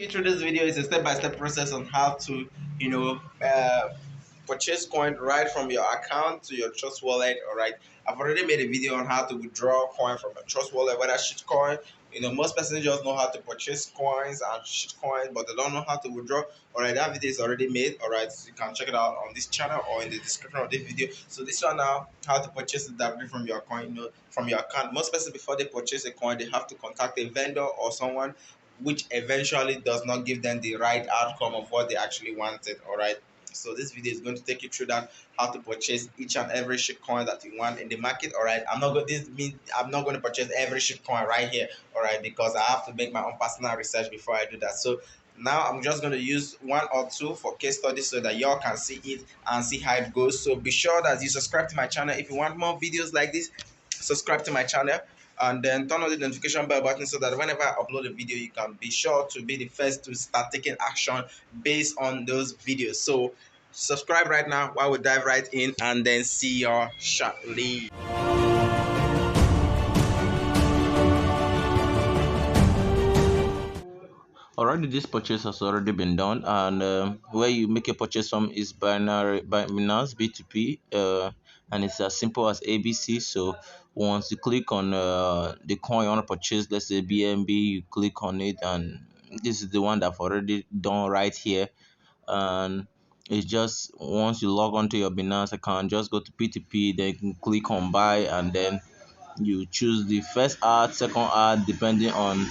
you through this video is a step-by-step process on how to, purchase coin right from your account to your Trust wallet. All right, I've already made a video on how to withdraw coin from a Trust wallet, whether shit coin. Most persons just know how to purchase coins and shit coins, but they don't know how to withdraw. All right, that video is already made. All right, so you can check it out on this channel or in the description of this video. So this one now, how to purchase it directly from your coin, from your account. Most persons before they purchase a coin, they have to contact a vendor or someone which eventually does not give them the right outcome of what they actually wanted. All right, so this video is going to take you through that, how to purchase each and every shitcoin that you want in the market. All right, I'm not going to purchase every shitcoin right here. All right, because I have to make my own personal research before I do that. So now I'm just going to use one or two for case studies so that y'all can see it and see how it goes. So be sure that you subscribe to my channel if you want more videos like this. Subscribe to my channel and then turn on the notification bell button so that whenever I upload a video, you can be sure to be the first to start taking action based on those videos. So subscribe right now while we dive right in, and then see you shortly. Already, this purchase has already been done, and where you make a purchase from is binance B2P, and it's as simple as ABC. So once you click on the coin you want to purchase, let's say BNB, you click on it, and this is the one that I've already done right here. And it's just once you log onto your Binance account, just go to P2P, then you can click on buy, and then you choose the first ad, second ad, depending on.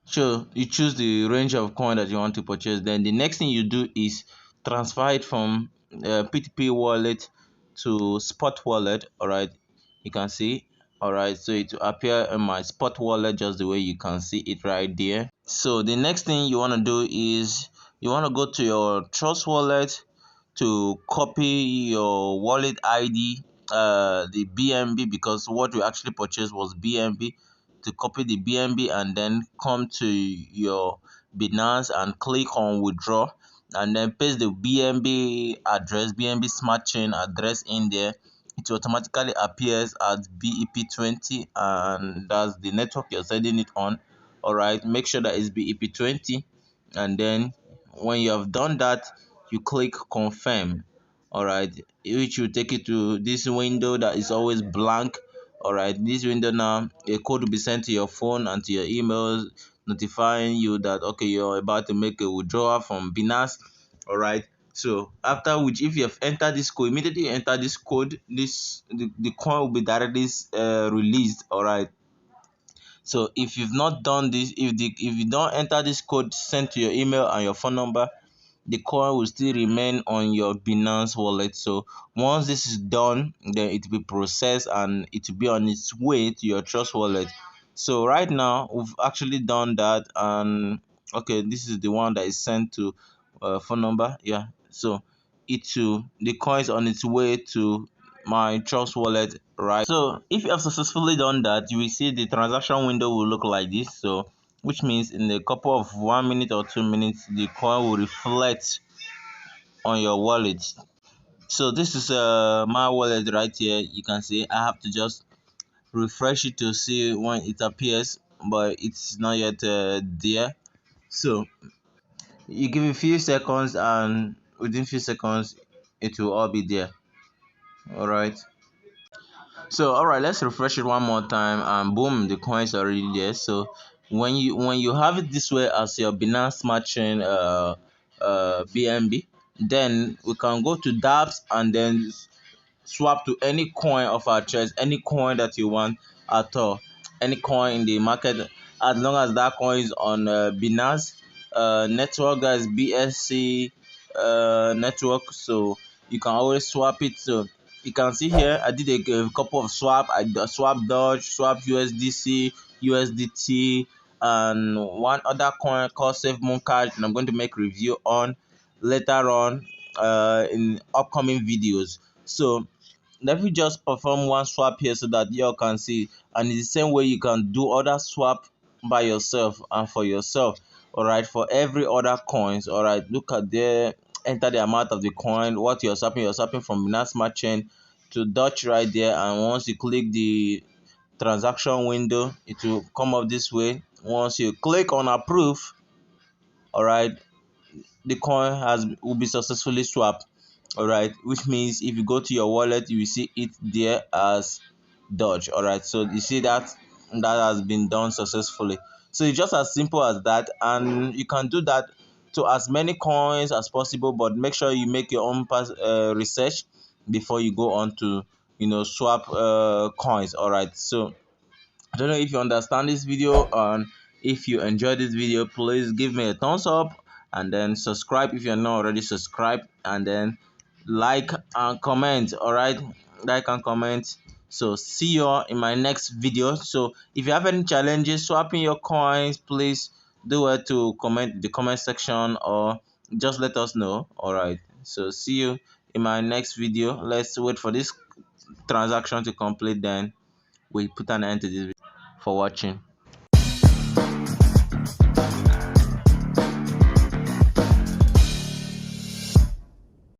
So you choose the range of coin that you want to purchase. Then the next thing you do is transfer it from P2P wallet to Spot wallet. All right, you can see. All right, so it will appear in my Spot wallet just the way you can see it right there. So the next thing you want to do is you want to go to your Trust wallet to copy your wallet ID, the BNB, because what we actually purchased was BNB. To copy the BNB and then come to your Binance and click on withdraw, and then paste the BNB address, BNB smart chain address in there. It automatically appears as BEP20, and that's the network you're sending it on. All right, make sure that it's BEP20, and then when you have done that, you click confirm. All right, which will take you to this window that is always blank. All right, this window now, a code will be sent to your phone and to your emails notifying you that okay, you're about to make a withdrawal from Binance. All right, so after which, if you have entered this code, immediately you enter this code, the coin will be directly released. All right, so if you've not done this, if you don't enter this code sent to your email and your phone number, the coin will still remain on your Binance wallet. So once this is done, then it will be processed and it will be on its way to your Trust wallet. So right now we've actually done that, and okay, this is the one that is sent to phone number. Yeah, so the coin is on its way to my Trust wallet, right? So if you have successfully done that, you will see the transaction window will look like this. So which means in a couple of 1 minute or 2 minutes, the coin will reflect on your wallet. So this is my wallet right here. You can see I have to just refresh it to see when it appears, but it's not yet there. So you give it a few seconds, and within few seconds it will all be there. All right, so all right, let's refresh it one more time, and boom, the coins are already there. So when you have it this way as your Binance Smart Chain BNB, then we can go to dApps and then swap to any coin of our choice, any coin that you want at all, any coin in the market, as long as that coin is on Binance network, that is BSC network. So you can always swap it. So you can see here I did a couple of swap. I swap Doge, swap USDC, USDT, and one other coin called Safe Moon Cash, and I'm going to make review on later on in upcoming videos. So let me just perform one swap here so that you all can see, and it's the same way you can do other swap by yourself and for yourself. All right, for every other coins. All right, look at there, enter the amount of the coin, what you're swapping from Binance Smart Chain to Dutch right there, and once you click the transaction window, it will come up this way. Once you click on approve, all right, the coin has will be successfully swapped, all right, which means if you go to your wallet you will see it there as dodge. All right, so you see that that has been done successfully. So it's just as simple as that, and you can do that to as many coins as possible, but make sure you make your own research before you go on to swap coins. All right, so I don't know if you understand this video, and if you enjoyed this video, please give me a thumbs up and then subscribe if you're not already subscribed, and then like and comment. All right, like and comment. So see you all in my next video. So if you have any challenges swapping your coins, please do it to comment in the comment section, or just let us know. All right, so see you in my next video. Let's wait for this transaction to complete, then we put an end to this video. For watching.